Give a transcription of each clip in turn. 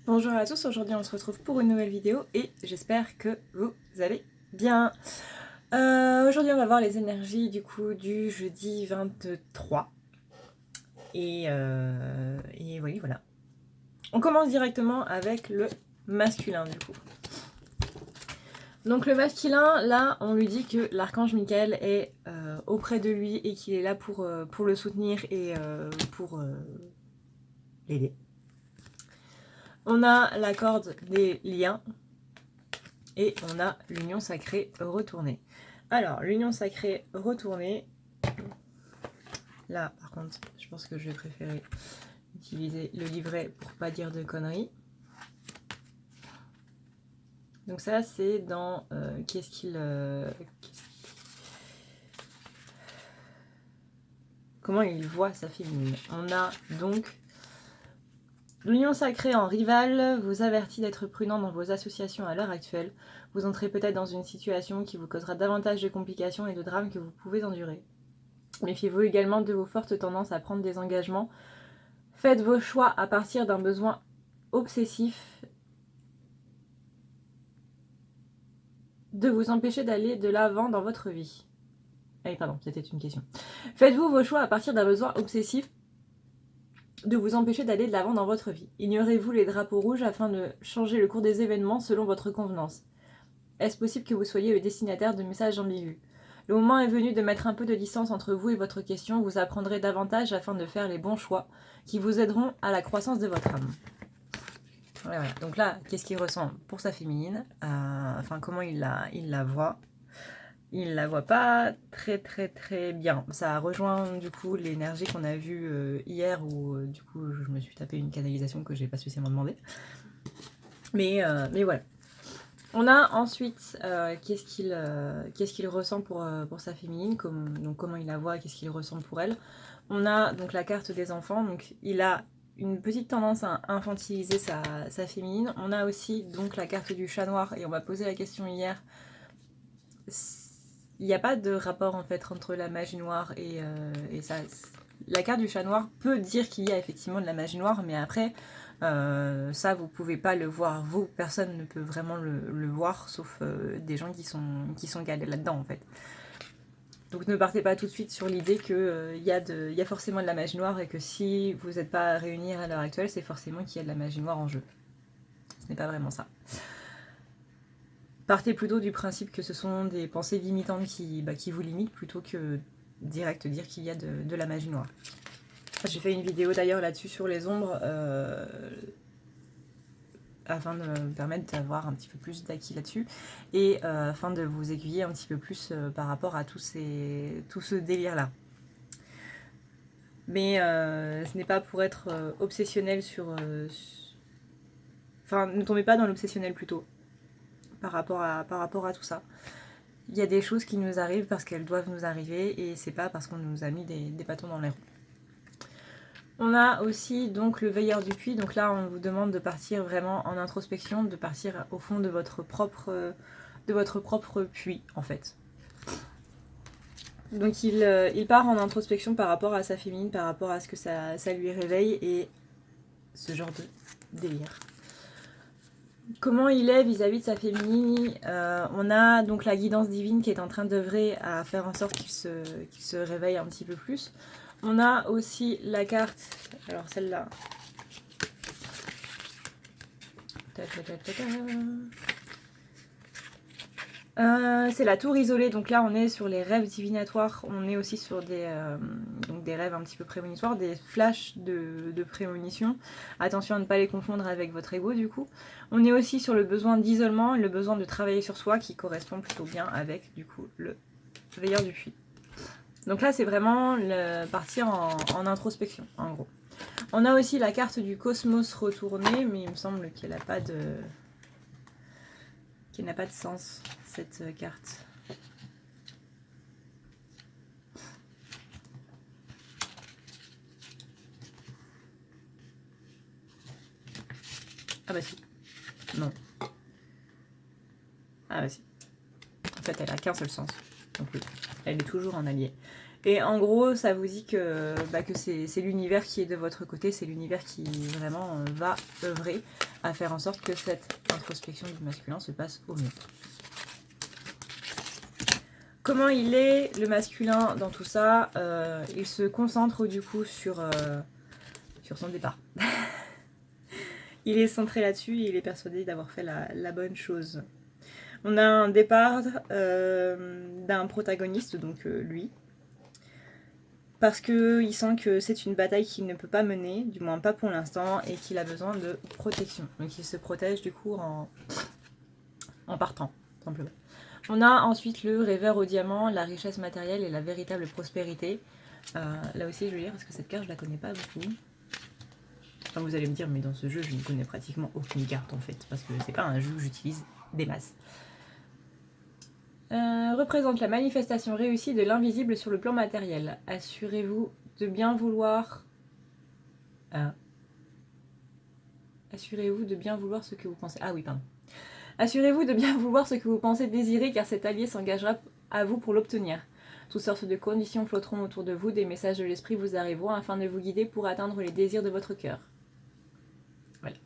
Bonjour à tous, aujourd'hui on se retrouve pour une nouvelle vidéo et j'espère que vous allez bien. Aujourd'hui on va voir les énergies du coup du jeudi 23 et oui voilà. On commence directement avec le masculin du coup. Donc le masculin, là on lui dit que l'archange Michael est auprès de lui et qu'il est là pour le soutenir et pour l'aider. On a la corde des liens et on a l'union sacrée retournée. Alors, l'union sacrée retournée, là par contre, je pense que je vais préférer utiliser le livret pour pas dire de conneries. Donc ça c'est dans comment il voit sa féminine. On a donc l'union sacrée en rival vous avertit d'être prudent dans vos associations à l'heure actuelle. Vous entrez peut-être dans une situation qui vous causera davantage de complications et de drames que vous pouvez endurer. Méfiez-vous également de vos fortes tendances à prendre des engagements. Faites vos choix à partir d'un besoin obsessif de vous empêcher d'aller de l'avant dans votre vie. Pardon, c'était une question. Faites-vous vos choix à partir d'un besoin obsessif de vous empêcher d'aller de l'avant dans votre vie. Ignorez-vous les drapeaux rouges afin de changer le cours des événements selon votre convenance. Est-ce possible que vous soyez le destinataire de messages ambigus? Le moment est venu de mettre un peu de distance entre vous et votre question. Vous apprendrez davantage afin de faire les bons choix qui vous aideront à la croissance de votre âme. Voilà. Donc là, qu'est-ce qu'il ressent pour sa féminine, enfin comment il la voit. Il la voit pas très bien. Ça rejoint du coup l'énergie qu'on a vue hier où du coup je me suis tapé une canalisation que j'ai pas spécialement demandé. Mais voilà. On a ensuite qu'est-ce qu'il ressent pour sa féminine, donc comment il la voit, qu'est-ce qu'il ressent pour elle. On a donc la carte des enfants, donc il a une petite tendance à infantiliser sa féminine. On a aussi donc la carte du chat noir, et on m'a posé la question hier. Il n'y a pas de rapport en fait entre la magie noire et ça. La carte du chat noir peut dire qu'il y a effectivement de la magie noire, mais après, ça vous pouvez pas le voir vous, personne ne peut vraiment le voir, sauf des gens qui sont calés là-dedans en fait. Donc ne partez pas tout de suite sur l'idée qu'il y a forcément de la magie noire et que si vous n'êtes pas à réunir à l'heure actuelle, c'est forcément qu'il y a de la magie noire en jeu. Ce n'est pas vraiment ça. Partez plutôt du principe que ce sont des pensées limitantes qui vous limitent plutôt que direct dire qu'il y a de la magie noire. J'ai fait une vidéo d'ailleurs là-dessus sur les ombres afin de me permettre d'avoir un petit peu plus d'acquis là-dessus et afin de vous aiguiller un petit peu plus par rapport à tout ce délire-là. Mais ce n'est pas pour être obsessionnel sur... Enfin, ne tombez pas dans l'obsessionnel plutôt par rapport à tout ça. Il y a des choses qui nous arrivent parce qu'elles doivent nous arriver et c'est pas parce qu'on nous a mis des bâtons dans les roues. On a aussi donc le veilleur du puits, donc là on vous demande de partir vraiment en introspection, de partir au fond de votre propre puits en fait. Donc il part en introspection par rapport à sa féminine, par rapport à ce que ça lui réveille et ce genre de délire. Comment il est vis-à-vis de sa féminine, on a donc la guidance divine qui est en train d'œuvrer à faire en sorte qu'il se réveille un petit peu plus. On a aussi la carte, alors celle-là. C'est la tour isolée, donc là on est sur les rêves divinatoires, on est aussi sur des rêves un petit peu prémonitoires, des flashs de prémonition. Attention à ne pas les confondre avec votre ego du coup. On est aussi sur le besoin d'isolement et le besoin de travailler sur soi qui correspond plutôt bien avec du coup le veilleur du puits. Donc là c'est vraiment partir en introspection en gros. On a aussi la carte du cosmos retournée, mais il me semble qu'elle n'a pas de sens cette carte. Ah bah si. Non. Ah bah si. En fait, elle a qu'un seul sens. Donc oui, elle est toujours en allié. Et en gros, ça vous dit que c'est l'univers qui est de votre côté, c'est l'univers qui vraiment va œuvrer à faire en sorte que cette introspection du masculin se passe au mieux. Comment il est, le masculin, dans tout ça? Il se concentre du coup sur son départ. Il est centré là-dessus et il est persuadé d'avoir fait la bonne chose. On a un départ d'un protagoniste, donc lui, parce qu'il sent que c'est une bataille qu'il ne peut pas mener, du moins pas pour l'instant, et qu'il a besoin de protection. Donc il se protège du coup en partant, simplement. On a ensuite le rêveur au diamant, la richesse matérielle et la véritable prospérité. Là aussi je vais lire parce que cette carte je la connais pas beaucoup. Enfin, vous allez me dire, mais dans ce jeu je ne connais pratiquement aucune carte en fait, parce que c'est pas un jeu où j'utilise des masses. Représente la manifestation réussie de l'invisible sur le plan matériel. Assurez-vous de bien vouloir... Assurez-vous de bien vouloir ce que vous pensez... Ah oui, pardon. Assurez-vous de bien vouloir ce que vous pensez désirer, car cet allié s'engagera à vous pour l'obtenir. Toutes sortes de conditions flotteront autour de vous, des messages de l'esprit vous arriveront afin de vous guider pour atteindre les désirs de votre cœur. Voilà.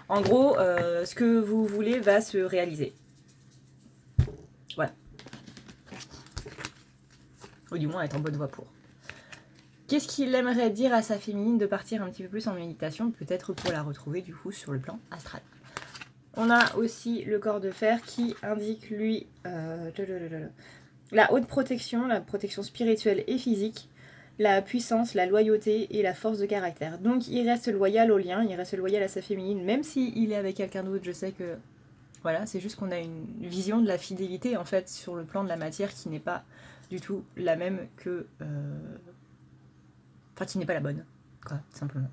En gros, ce que vous voulez va se réaliser. Voilà. Ou du moins être en bonne voie pour. Qu'est-ce qu'il aimerait dire à sa féminine de partir un petit peu plus en méditation, peut-être pour la retrouver du coup sur le plan astral. On a aussi le corps de fer qui indique lui la haute protection, la protection spirituelle et physique, la puissance, la loyauté et la force de caractère. Donc il reste loyal au lien, il reste loyal à sa féminine, même s'il est avec quelqu'un d'autre, je sais que... Voilà, c'est juste qu'on a une vision de la fidélité en fait sur le plan de la matière qui n'est pas du tout la même que... Enfin, qui n'est pas la bonne, quoi, tout simplement.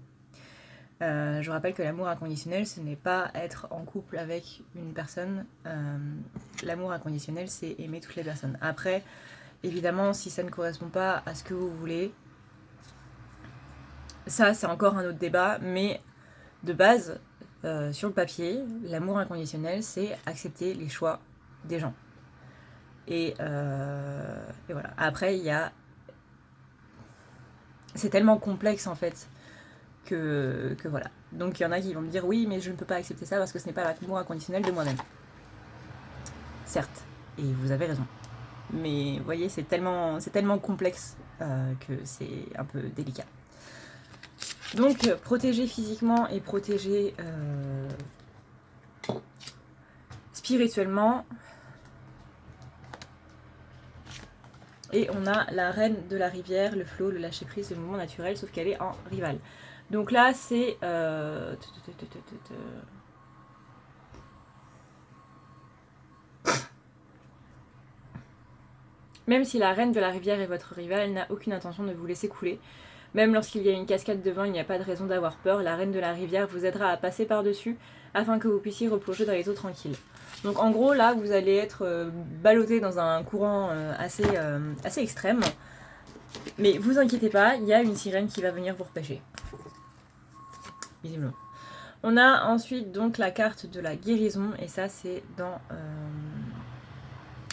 Je rappelle que l'amour inconditionnel, ce n'est pas être en couple avec une personne. L'amour inconditionnel, c'est aimer toutes les personnes. Après, évidemment, si ça ne correspond pas à ce que vous voulez, ça, c'est encore un autre débat, mais de base, sur le papier, l'amour inconditionnel, c'est accepter les choix des gens. Et voilà. Après, il y a... C'est tellement complexe, en fait, que voilà. Donc il y en a qui vont me dire oui, mais je ne peux pas accepter ça parce que ce n'est pas l'amour inconditionnel de moi-même. Certes, et vous avez raison. Mais vous voyez, c'est tellement complexe que c'est un peu délicat. Donc protéger physiquement et protéger spirituellement. Et on a la reine de la rivière, le flot, le lâcher prise, le mouvement naturel, sauf qu'elle est en rival. Donc là, c'est... Même si la reine de la rivière est votre rival, elle n'a aucune intention de vous laisser couler. Même lorsqu'il y a une cascade devant, il n'y a pas de raison d'avoir peur. La reine de la rivière vous aidera à passer par-dessus afin que vous puissiez replonger dans les eaux tranquilles. Donc en gros, là, vous allez être ballotté dans un courant assez extrême. Mais vous inquiétez pas, il y a une sirène qui va venir vous repêcher. Visiblement. On a ensuite donc la carte de la guérison, et ça c'est dans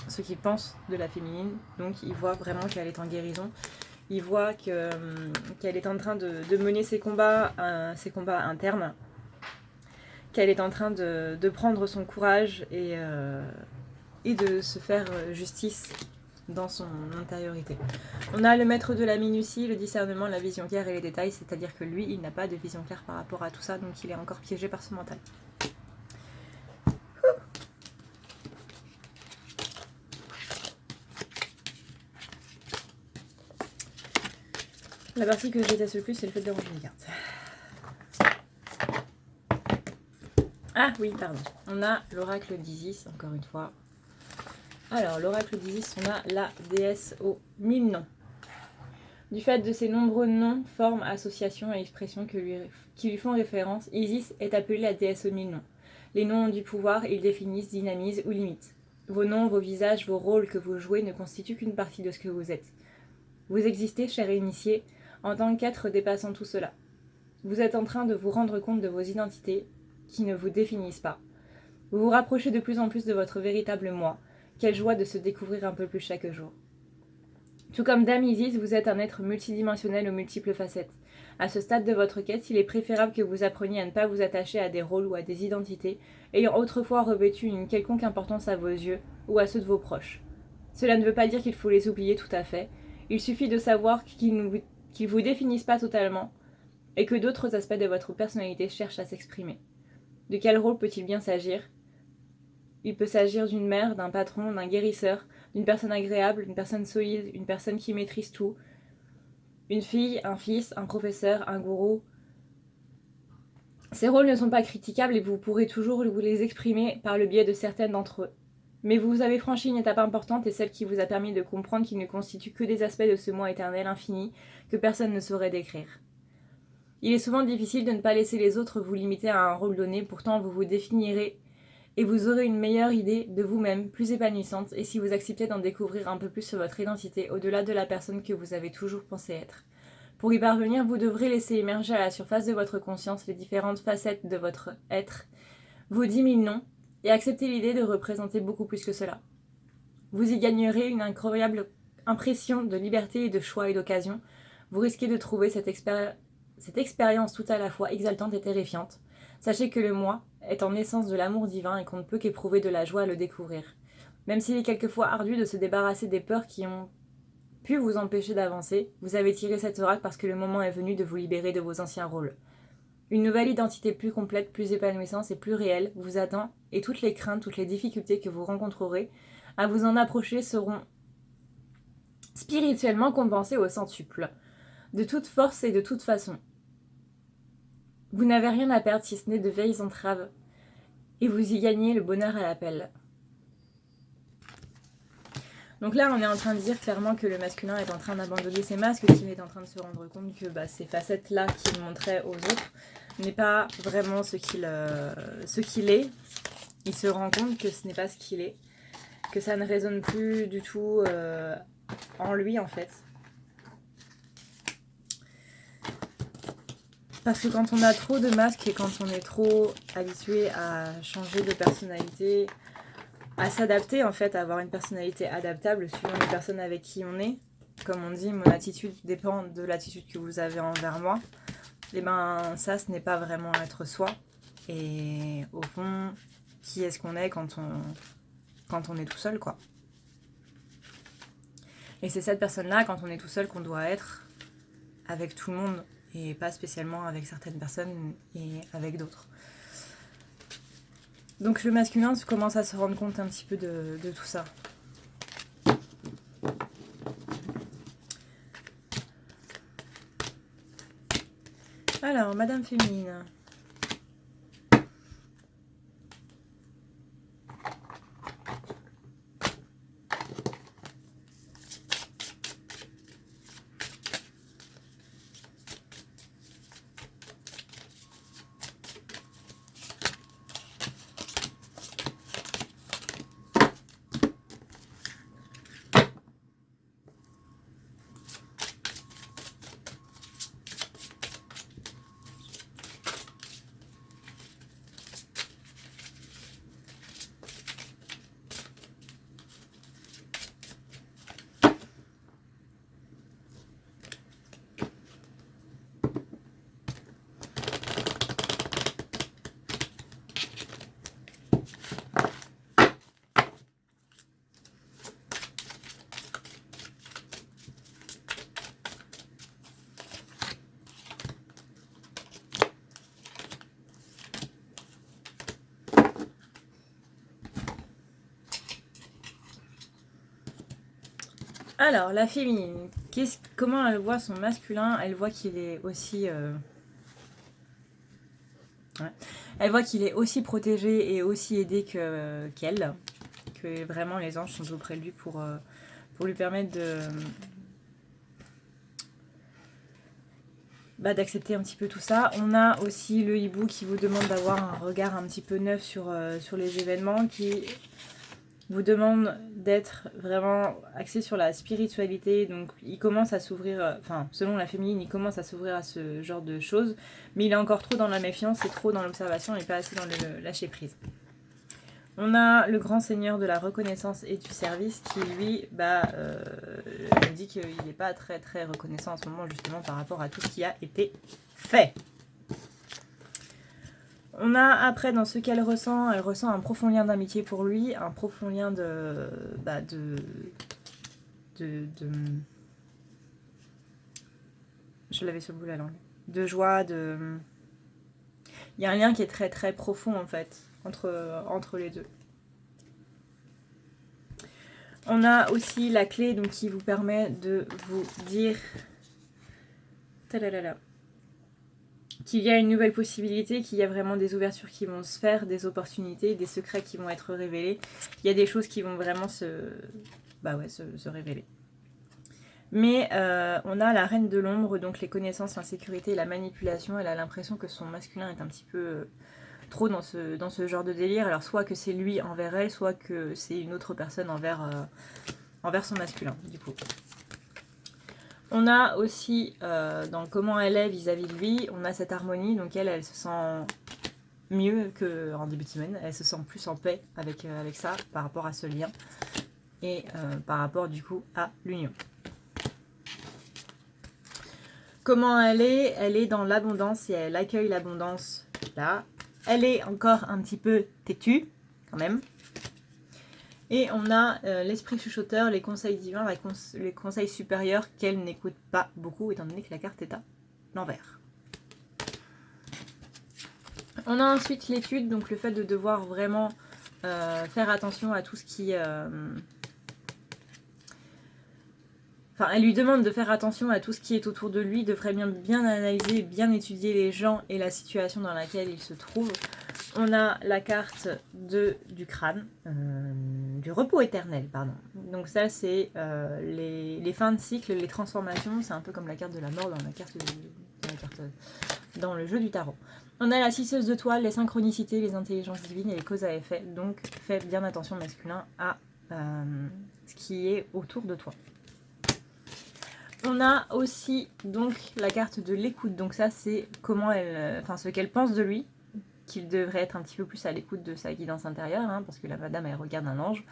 ce qu'ils pensent de la féminine. Donc ils voient vraiment qu'elle est en guérison. Ils voient qu'elle est en train de mener ses combats internes. Qu'elle est en train de prendre son courage et de se faire justice dans son intériorité. On a le maître de la minutie, le discernement, la vision claire et les détails, c'est-à-dire que lui, il n'a pas de vision claire par rapport à tout ça, donc il est encore piégé par ce mental. La partie que je déteste le plus, c'est le fait de ranger les cartes. Ah oui, pardon. On a l'oracle d'Isis, encore une fois. Alors, l'oracle d'Isis, on a la déesse aux 1000 noms. Du fait de ses nombreux noms, formes, associations et expressions qui lui font référence, Isis est appelée la déesse aux 1000 noms. Les noms ont du pouvoir, ils définissent, dynamisent ou limitent. Vos noms, vos visages, vos rôles que vous jouez ne constituent qu'une partie de ce que vous êtes. Vous existez, cher initié, en tant qu'être dépassant tout cela. Vous êtes en train de vous rendre compte de vos identités qui ne vous définissent pas. Vous vous rapprochez de plus en plus de votre véritable moi. Quelle joie de se découvrir un peu plus chaque jour. Tout comme Dame Isis, vous êtes un être multidimensionnel aux multiples facettes. À ce stade de votre quête, il est préférable que vous appreniez à ne pas vous attacher à des rôles ou à des identités ayant autrefois revêtu une quelconque importance à vos yeux ou à ceux de vos proches. Cela ne veut pas dire qu'il faut les oublier tout à fait, il suffit de savoir qu'ils ne vous définissent pas totalement et que d'autres aspects de votre personnalité cherchent à s'exprimer. De quel rôle peut-il bien s'agir ? Il peut s'agir d'une mère, d'un patron, d'un guérisseur, d'une personne agréable, d'une personne solide, une personne qui maîtrise tout, une fille, un fils, un professeur, un gourou. Ces rôles ne sont pas critiquables et vous pourrez toujours vous les exprimer par le biais de certaines d'entre eux. Mais vous avez franchi une étape importante et celle qui vous a permis de comprendre qu'ils ne constituent que des aspects de ce moi éternel infini que personne ne saurait décrire. Il est souvent difficile de ne pas laisser les autres vous limiter à un rôle donné, pourtant vous vous définirez et vous aurez une meilleure idée de vous-même, plus épanouissante, et si vous acceptez d'en découvrir un peu plus sur votre identité au-delà de la personne que vous avez toujours pensé être. Pour y parvenir, vous devrez laisser émerger à la surface de votre conscience les différentes facettes de votre être, vos 10 000 noms, et accepter l'idée de représenter beaucoup plus que cela. Vous y gagnerez une incroyable impression de liberté et de choix et d'occasion. Vous risquez de trouver cette expérience tout à la fois exaltante et terrifiante. Sachez que le moi est en essence de l'amour divin et qu'on ne peut qu'éprouver de la joie à le découvrir. Même s'il est quelquefois ardu de se débarrasser des peurs qui ont pu vous empêcher d'avancer, vous avez tiré cette oracle parce que le moment est venu de vous libérer de vos anciens rôles. Une nouvelle identité plus complète, plus épanouissante et plus réelle vous attend et toutes les craintes, toutes les difficultés que vous rencontrerez à vous en approcher seront spirituellement compensées au centuple, de toute force et de toute façon. Vous n'avez rien à perdre si ce n'est de vieilles entraves et vous y gagnez le bonheur à l'appel. Donc là, on est en train de dire clairement que le masculin est en train d'abandonner ses masques, qu'il est en train de se rendre compte que ces facettes-là qu'il montrait aux autres n'est pas vraiment ce qu'il est. Il se rend compte que ce n'est pas ce qu'il est, que ça ne résonne plus du tout en lui en fait. Parce que quand on a trop de masques et quand on est trop habitué à changer de personnalité, à s'adapter en fait, à avoir une personnalité adaptable suivant les personnes avec qui on est, comme on dit, mon attitude dépend de l'attitude que vous avez envers moi, et ben ça ce n'est pas vraiment être soi. Et au fond, qui est-ce qu'on est quand on est tout seul quoi. Et c'est cette personne-là, quand on est tout seul, qu'on doit être avec tout le monde et pas spécialement avec certaines personnes et avec d'autres. Donc le masculin commence à se rendre compte un petit peu de tout ça. Alors, Madame Féminine. Alors, la féminine, comment elle voit son masculin? Elle voit qu'il est aussi... Elle voit qu'il est aussi protégé et aussi aidé qu'elle. Que vraiment les anges sont auprès de lui pour lui permettre d'accepter un petit peu tout ça. On a aussi le hibou qui vous demande d'avoir un regard un petit peu neuf sur les événements, qui vous demande d'être vraiment axé sur la spiritualité. Donc il commence à s'ouvrir, selon la féminine, il commence à s'ouvrir à ce genre de choses, mais il est encore trop dans la méfiance et trop dans l'observation et pas assez dans le lâcher prise. On a le grand seigneur de la reconnaissance et du service qui lui dit qu'il n'est pas très très reconnaissant en ce moment, justement, par rapport à tout ce qui a été fait. On a après, dans ce qu'elle ressent un profond lien d'amitié pour lui, un profond lien de je l'avais sur le bout de la langue. De joie, il y a un lien qui est très très profond en fait, entre les deux. On a aussi la clé donc, qui vous permet de vous dire qu'il y a une nouvelle possibilité, qu'il y a vraiment des ouvertures qui vont se faire, des opportunités, des secrets qui vont être révélés. Il y a des choses qui vont vraiment se révéler. Mais on a la reine de l'ombre, donc les connaissances, l'insécurité et la manipulation. Elle a l'impression que son masculin est un petit peu trop dans ce genre de délire. Alors soit que c'est lui envers elle, soit que c'est une autre personne envers son masculin, du coup. On a aussi, dans comment elle est vis-à-vis de lui, on a cette harmonie. Donc elle se sent mieux qu'en début de semaine. Elle se sent plus en paix avec ça, par rapport à ce lien. Et par rapport, du coup, à l'union. Comment elle est dans l'abondance et elle accueille l'abondance là. Elle est encore un petit peu têtue, quand même. Et on a l'esprit chuchoteur, les conseils divins, les conseils supérieurs qu'elle n'écoute pas beaucoup, étant donné que la carte est à l'envers. On a ensuite l'étude, donc le fait de devoir vraiment faire attention à tout ce qui... Enfin, elle lui demande de faire attention à tout ce qui est autour de lui, devrait bien analyser, bien étudier les gens et la situation dans laquelle il se trouve. On a la carte du crâne, du repos éternel, pardon. Donc ça, c'est les fins de cycle, les transformations. C'est un peu comme la carte de la mort dans le jeu du tarot. On a la scisseuse de toile, les synchronicités, les intelligences divines et les causes à effet. Donc, fais bien attention, masculin, à ce qui est autour de toi. On a aussi donc la carte de l'écoute. Donc ça, c'est comment ce qu'elle pense de lui, qu'il devrait être un petit peu plus à l'écoute de sa guidance intérieure, hein, parce que la madame, elle regarde un ange.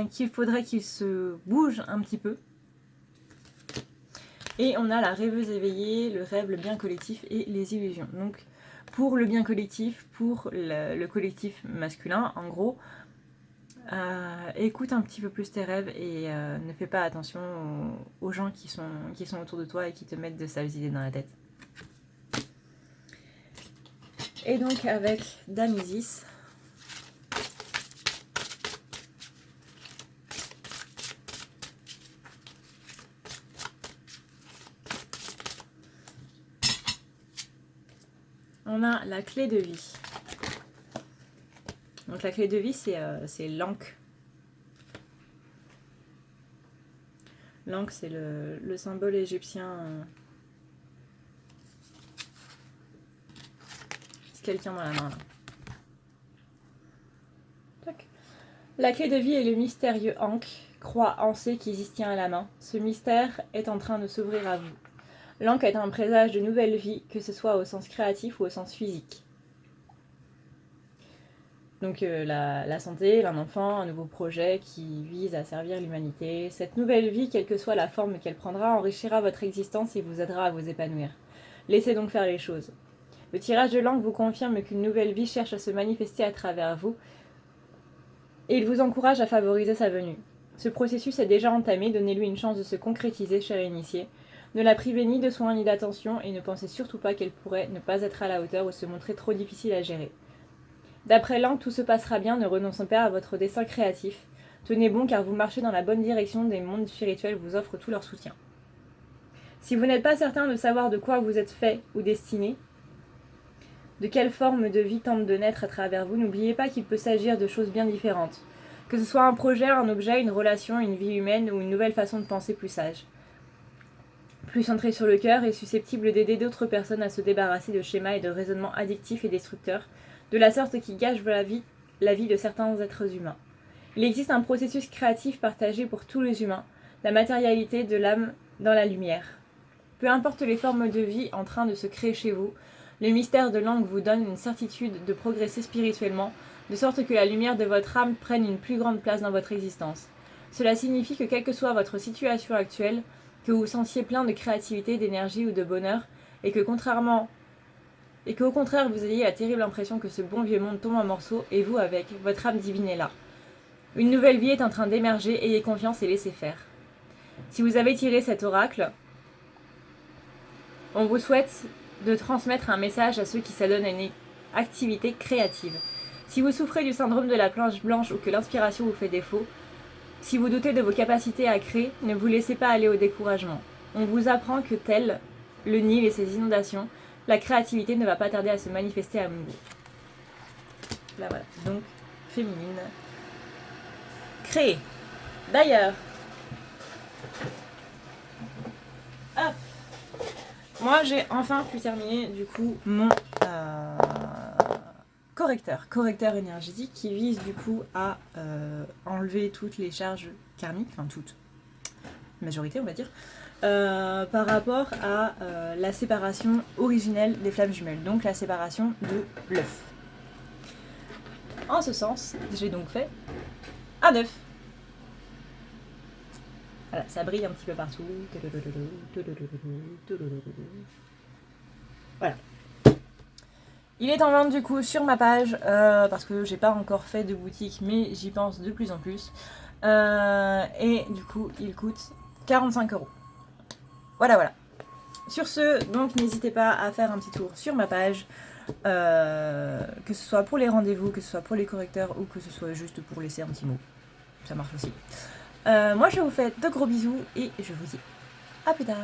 Qu'il faudrait qu'il se bouge un petit peu. Et on a la rêveuse éveillée, le rêve, le bien collectif et les illusions. Donc pour le bien collectif, pour le collectif masculin, en gros, écoute un petit peu plus tes rêves et ne fais pas attention aux gens qui sont autour de toi et qui te mettent de sales idées dans la tête. Et donc avec Dame Isis, on a la clé de vie. Donc la clé de vie, c'est l'Ankh. L'Ankh, c'est le symbole égyptien. C'est quelqu'un dans la main là. Tac. La clé de vie est le mystérieux Ankh, croix ancée qui y tient à la main. Ce mystère est en train de s'ouvrir à vous. L'Ankh est un présage de nouvelle vie, que ce soit au sens créatif ou au sens physique. Donc la santé, un enfant, un nouveau projet qui vise à servir l'humanité. Cette nouvelle vie, quelle que soit la forme qu'elle prendra, enrichira votre existence et vous aidera à vous épanouir. Laissez donc faire les choses. Le tirage de l'Ankh vous confirme qu'une nouvelle vie cherche à se manifester à travers vous et il vous encourage à favoriser sa venue. Ce processus est déjà entamé, donnez-lui une chance de se concrétiser, cher initié. Ne la privez ni de soins ni d'attention et ne pensez surtout pas qu'elle pourrait ne pas être à la hauteur ou se montrer trop difficile à gérer. D'après l'Ankh, tout se passera bien, ne renoncez pas à votre dessein créatif. Tenez bon car vous marchez dans la bonne direction, des mondes spirituels vous offrent tout leur soutien. Si vous n'êtes pas certain de savoir de quoi vous êtes fait ou destiné, de quelle forme de vie tente de naître à travers vous, n'oubliez pas qu'il peut s'agir de choses bien différentes. Que ce soit un projet, un objet, une relation, une vie humaine ou une nouvelle façon de penser plus sage. Plus centré sur le cœur et susceptible d'aider d'autres personnes à se débarrasser de schémas et de raisonnements addictifs et destructeurs, de la sorte qui gâche la vie de certains êtres humains. Il existe un processus créatif partagé pour tous les humains, la matérialité de l'âme dans la lumière. Peu importe les formes de vie en train de se créer chez vous, le mystère de l'Ankh vous donne une certitude de progresser spirituellement, de sorte que la lumière de votre âme prenne une plus grande place dans votre existence. Cela signifie que quelle que soit votre situation actuelle, que vous vous sentiez plein de créativité, d'énergie ou de bonheur, et qu'au contraire vous ayez la terrible impression que ce bon vieux monde tombe en morceaux, et vous avec, votre âme divine est là. Une nouvelle vie est en train d'émerger, ayez confiance et laissez faire. Si vous avez tiré cet oracle, on vous souhaite de transmettre un message à ceux qui s'adonnent à une activité créative. Si vous souffrez du syndrome de la planche blanche ou que l'inspiration vous fait défaut, si vous doutez de vos capacités à créer, ne vous laissez pas aller au découragement. On vous apprend que tel le Nil et ses inondations, la créativité ne va pas tarder à se manifester à nouveau. Là voilà, donc féminine. Créer. D'ailleurs, hop, moi j'ai enfin pu terminer du coup mon correcteur énergétique qui vise du coup à enlever toutes les charges karmiques, enfin toutes, majorité on va dire, par rapport à la séparation originelle des flammes jumelles, donc la séparation de l'œuf. En ce sens, j'ai donc fait un œuf. Voilà, ça brille un petit peu partout. Voilà. Il est en vente du coup sur ma page parce que j'ai pas encore fait de boutique, mais j'y pense de plus en plus. Et du coup, il coûte 45 €. Voilà. Sur ce, donc n'hésitez pas à faire un petit tour sur ma page, que ce soit pour les rendez-vous, que ce soit pour les correcteurs ou que ce soit juste pour laisser un petit mot. Ça marche aussi. Moi je vous fais de gros bisous et je vous dis à plus tard.